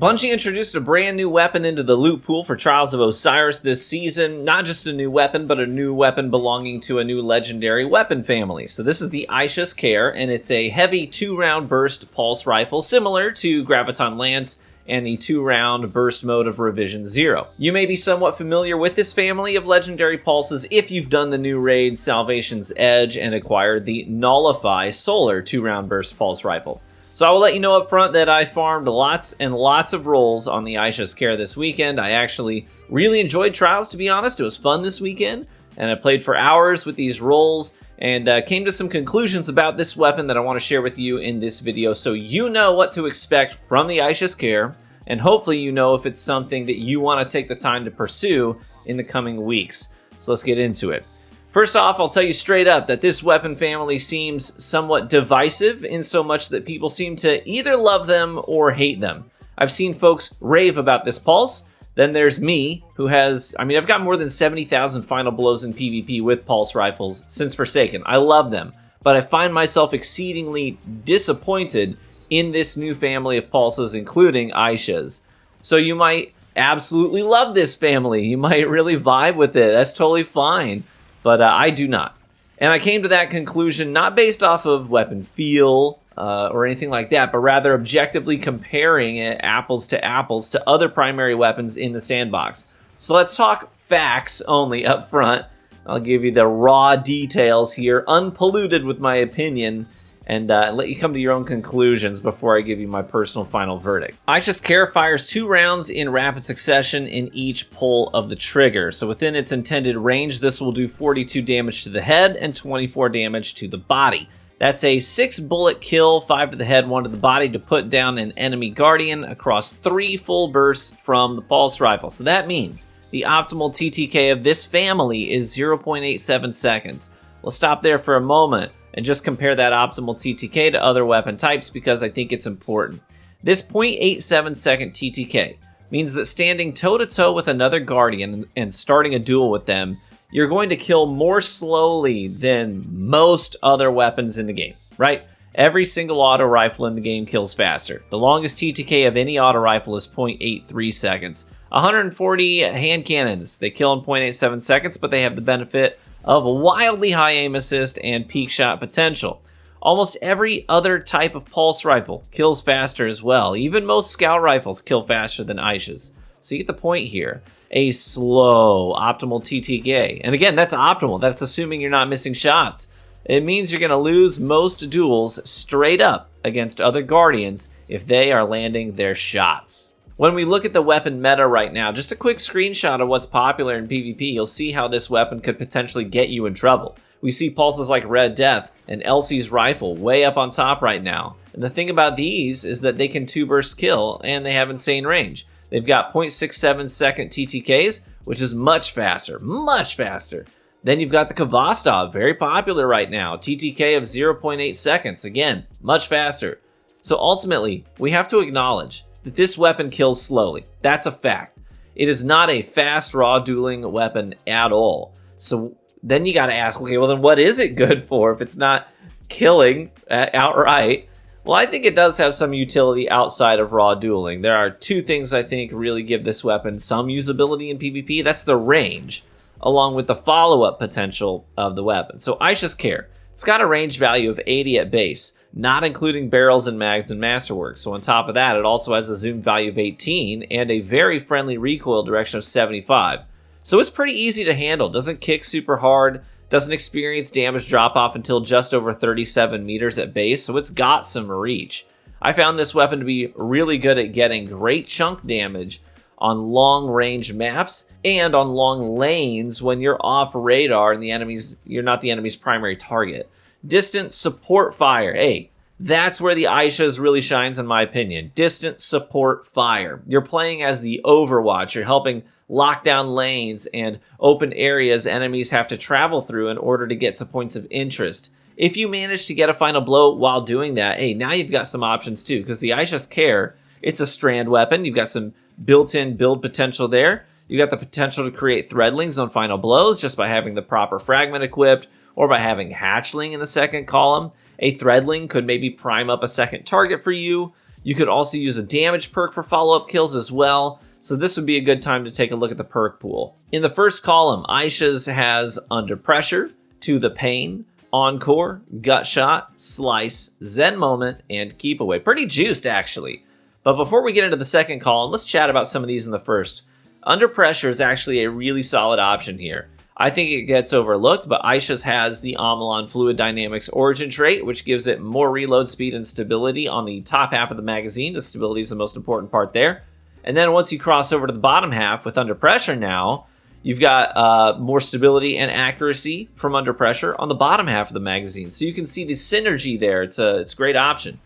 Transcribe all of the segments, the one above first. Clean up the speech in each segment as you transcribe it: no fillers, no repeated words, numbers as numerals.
Bungie introduced a brand new weapon into the loot pool for Trials of Osiris this season. Not just a new weapon, but a new weapon belonging to a new legendary weapon family. So this is the Aisha's Care, and it's a heavy 2-round burst pulse rifle, similar to Graviton Lance and the 2-round burst mode of Revision 0. You may be somewhat familiar with this family of legendary pulses if you've done the new raid Salvation's Edge and acquired the Nullify Solar 2-round burst pulse rifle. So I will let you know up front that I farmed lots and lots of rolls on the Aisha's Care this weekend. I actually really enjoyed Trials, to be honest. It was fun this weekend, and I played for hours with these rolls and came to some conclusions about this weapon that I want to share with you in this video so you know what to expect from the Aisha's Care, and hopefully you know if it's something that you want to take the time to pursue in the coming weeks. So let's get into it. First off, I'll tell you straight up that this weapon family seems somewhat divisive in so much that people seem to either love them or hate them. I've seen folks rave about this pulse. Then there's me, who has, I've got more than 70,000 final blows in PvP with pulse rifles since Forsaken. I love them, but I find myself exceedingly disappointed in this new family of pulses, including Aisha's. So you might absolutely love this family. You might really vibe with it. That's totally fine. But I do not. And I came to that conclusion not based off of weapon feel or anything like that, but rather objectively comparing it apples to other primary weapons in the sandbox. So let's talk facts only up front. I'll give you the raw details here, unpolluted with my opinion, and let you come to your own conclusions before I give you my personal final verdict. Aisha's Care fires 2 rounds in rapid succession in each pull of the trigger. So within its intended range, this will do 42 damage to the head and 24 damage to the body. That's a 6-bullet kill, 5 to the head, 1 to the body, to put down an enemy guardian across 3 full bursts from the pulse rifle. So that means the optimal TTK of this family is 0.87 seconds. We'll stop there for a moment and just compare that optimal TTK to other weapon types because I think it's important. This 0.87 second TTK means that standing toe-to-toe with another Guardian and starting a duel with them, you're going to kill more slowly than most other weapons in the game, right? Every single auto rifle in the game kills faster. The longest TTK of any auto rifle is 0.83 seconds. 140 hand cannons, they kill in 0.87 seconds, but they have the benefit of wildly high aim assist and peak shot potential. Almost every other type of pulse rifle kills faster as well. Even most scout rifles kill faster than Aisha's. So you get the point here. A slow, optimal TTK. And again, that's optimal. That's assuming you're not missing shots. It means you're going to lose most duels straight up against other Guardians if they are landing their shots. When we look at the weapon meta right now, just a quick screenshot of what's popular in PvP, you'll see how this weapon could potentially get you in trouble. We see pulses like Red Death and Elsie's Rifle way up on top right now. And the thing about these is that they can 2-burst kill and they have insane range. They've got 0.67 second TTKs, which is much faster, much faster. Then you've got the Kvastov, very popular right now. TTK of 0.8 seconds, again, much faster. So ultimately, we have to acknowledge that this weapon kills slowly. That's a fact. It is not a fast, raw dueling weapon at all. So then you got to ask, okay, well then what is it good for if it's not killing outright? Well, I think it does have some utility outside of raw dueling. There are 2 things I think really give this weapon some usability in PvP. That's the range, along with the follow-up potential of the weapon. So Aisha's Care, it's got a range value of 80 at base, not including barrels and mags and masterwork. So on top of that, it also has a zoom value of 18 and a very friendly recoil direction of 75. So it's pretty easy to handle. Doesn't kick super hard, doesn't experience damage drop off until just over 37 meters at base, so it's got some reach. I found this weapon to be really good at getting great chunk damage on long range maps and on long lanes when you're off radar and you're not the enemy's primary target. Distant support fire. Hey, that's where the Aisha's really shines in my opinion. Distant support fire. You're playing as the Overwatch. You're helping lock down lanes and open areas enemies have to travel through in order to get to points of interest. If you manage to get a final blow while doing that, hey, now you've got some options too, because the Aisha's Care, it's a strand weapon. You've got some built-in build potential there. You've got the potential to create threadlings on final blows just by having the proper fragment equipped or by having hatchling in the second column. A threadling could maybe prime up a second target for you. You could also use a damage perk for follow-up kills as well, so this would be a good time to take a look at the perk pool. In the first column, Aisha's has Under Pressure, To the Pain, Encore, Gut Shot, Slice, Zen Moment, and Keep Away. Pretty juiced, actually. But before we get into the second column, let's chat about some of these in the first. Under Pressure is actually a really solid option here. I think it gets overlooked, but Aisha's has the Amalon Fluid Dynamics Origin trait, which gives it more reload speed and stability on the top half of the magazine. The stability is the most important part there. And then once you cross over to the bottom half with Under Pressure now, you've got more stability and accuracy from Under Pressure on the bottom half of the magazine. So you can see the synergy there. It's a great option.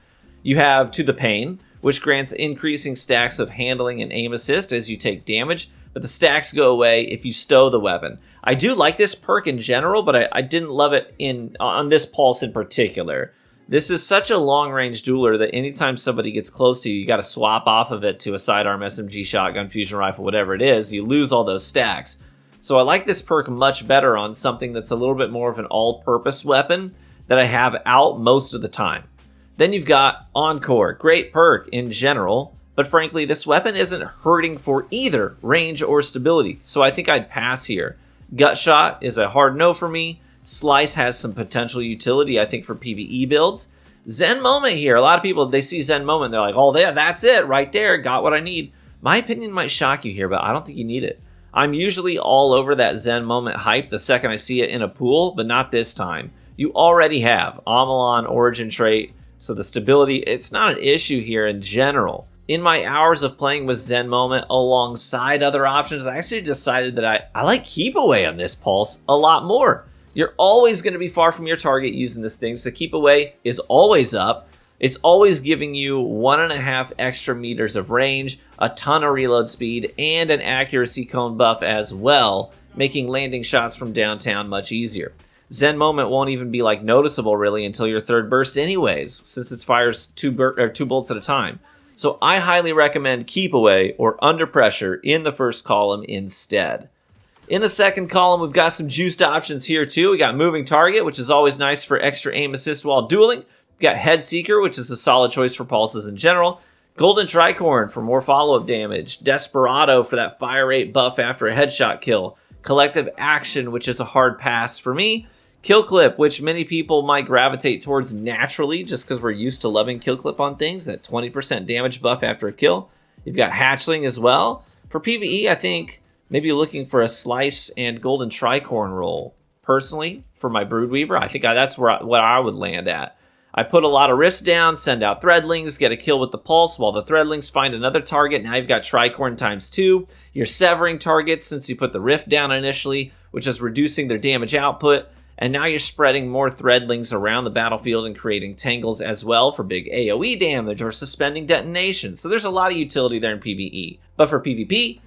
You have To the Pain, which grants increasing stacks of handling and aim assist as you take damage, but the stacks go away if you stow the weapon. I do like this perk in general, but I didn't love it on this pulse in particular. This is such a long-range dueler that anytime somebody gets close to you, you got to swap off of it to a sidearm SMG, shotgun, fusion rifle, whatever it is. You lose all those stacks. So I like this perk much better on something that's a little bit more of an all-purpose weapon that I have out most of the time. Then you've got Encore. Great perk in general, but frankly, this weapon isn't hurting for either range or stability, so I think I'd pass here. Gut Shot is a hard no for me. Slice has some potential utility, I think, for PvE builds. Zen Moment here. A lot of people, they see Zen Moment, they're like, oh, that's it right there. Got what I need. My opinion might shock you here, but I don't think you need it. I'm usually all over that Zen Moment hype the second I see it in a pool, but not this time. You already have Amalon Origin trait, so the stability, it's not an issue here in general. In my hours of playing with Zen Moment alongside other options, I actually decided that I like Keep Away on this pulse a lot more. You're always going to be far from your target using this thing, so Keep Away is always up. It's always giving you 1.5 extra meters of range, a ton of reload speed, and an accuracy cone buff as well, making landing shots from downtown much easier. Zen Moment won't even be noticeable really until your third burst anyways, since it fires two bolts at a time. So I highly recommend Keep Away or Under Pressure in the first column instead. In the second column, we've got some juiced options here too. We got Moving Target, which is always nice for extra aim assist while dueling. We've got Head Seeker, which is a solid choice for pulses in general. Golden Tricorn for more follow-up damage. Desperado for that fire rate buff after a headshot kill. Collective Action, which is a hard pass for me. Kill Clip, which many people might gravitate towards naturally just because we're used to loving Kill Clip on things, that 20% damage buff after a kill. You've got Hatchling as well. For PvE, I think maybe looking for a Slice and Golden Tricorn roll. Personally, for my Broodweaver, I think that's what I would land at. I put a lot of rifts down, send out Threadlings, get a kill with the Pulse while the Threadlings find another target. Now you've got Tricorn times 2. You're severing targets since you put the rift down initially, which is reducing their damage output. And now you're spreading more Threadlings around the battlefield and creating tangles as well for big AoE damage or suspending detonations. So there's a lot of utility there in PvE. But for PvP,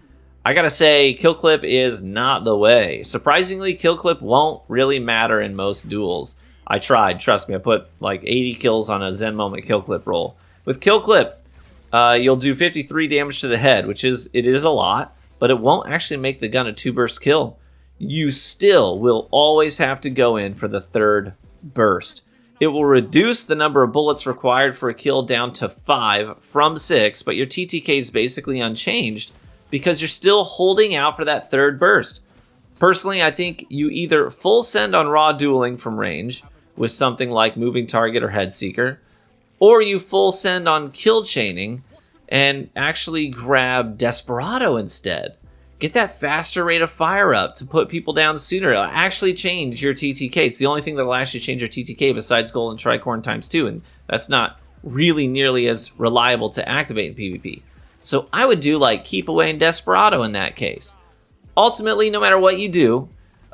I gotta say, Kill Clip is not the way. Surprisingly, Kill Clip won't really matter in most duels. I tried, trust me, I put 80 kills on a Zen Moment Kill Clip roll. With Kill Clip, you'll do 53 damage to the head, which is a lot, but it won't actually make the gun a 2-burst kill. You still will always have to go in for the third burst. It will reduce the number of bullets required for a kill down to 5 from 6, but your TTK is basically unchanged because you're still holding out for that third burst. Personally, I think you either full send on raw dueling from range with something like Moving Target or Head Seeker, or you full send on kill chaining and actually grab Desperado instead. Get that faster rate of fire up to put people down sooner. It'll actually change your TTK. It's the only thing that will actually change your TTK besides Golden Tricorn times 2, and that's not really nearly as reliable to activate in PvP. So I would do Keep Away and Desperado in that case. Ultimately, no matter what you do,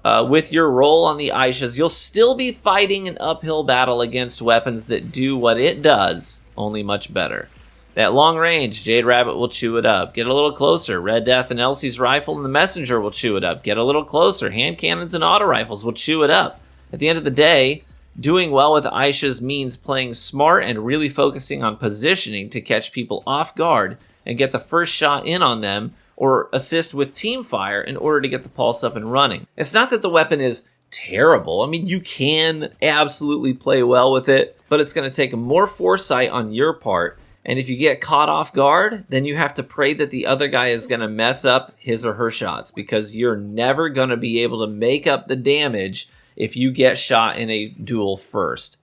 with your roll on the Aishas, you'll still be fighting an uphill battle against weapons that do what it does, only much better. That long range, Jade Rabbit will chew it up. Get a little closer, Red Death and Elsie's Rifle and the Messenger will chew it up. Get a little closer, hand cannons and auto rifles will chew it up. At the end of the day, doing well with Aisha's means playing smart and really focusing on positioning to catch people off guard and get the first shot in on them, or assist with team fire in order to get the pulse up and running. It's not that the weapon is terrible. I mean, you can absolutely play well with it, but it's going to take more foresight on your part And if you get caught off guard, then you have to pray that the other guy is going to mess up his or her shots, because you're never going to be able to make up the damage if you get shot in a duel first.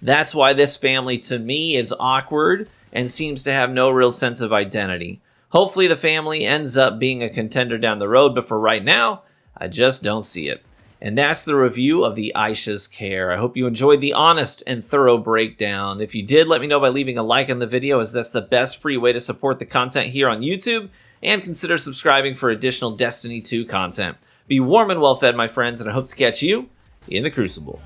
That's why this family, to me, is awkward and seems to have no real sense of identity. Hopefully the family ends up being a contender down the road, but for right now, I just don't see it. And that's the review of the Aisha's Care. I hope you enjoyed the honest and thorough breakdown. If you did, let me know by leaving a like on the video, as that's the best free way to support the content here on YouTube, and consider subscribing for additional Destiny 2 content. Be warm and well fed, my friends, and I hope to catch you in the Crucible.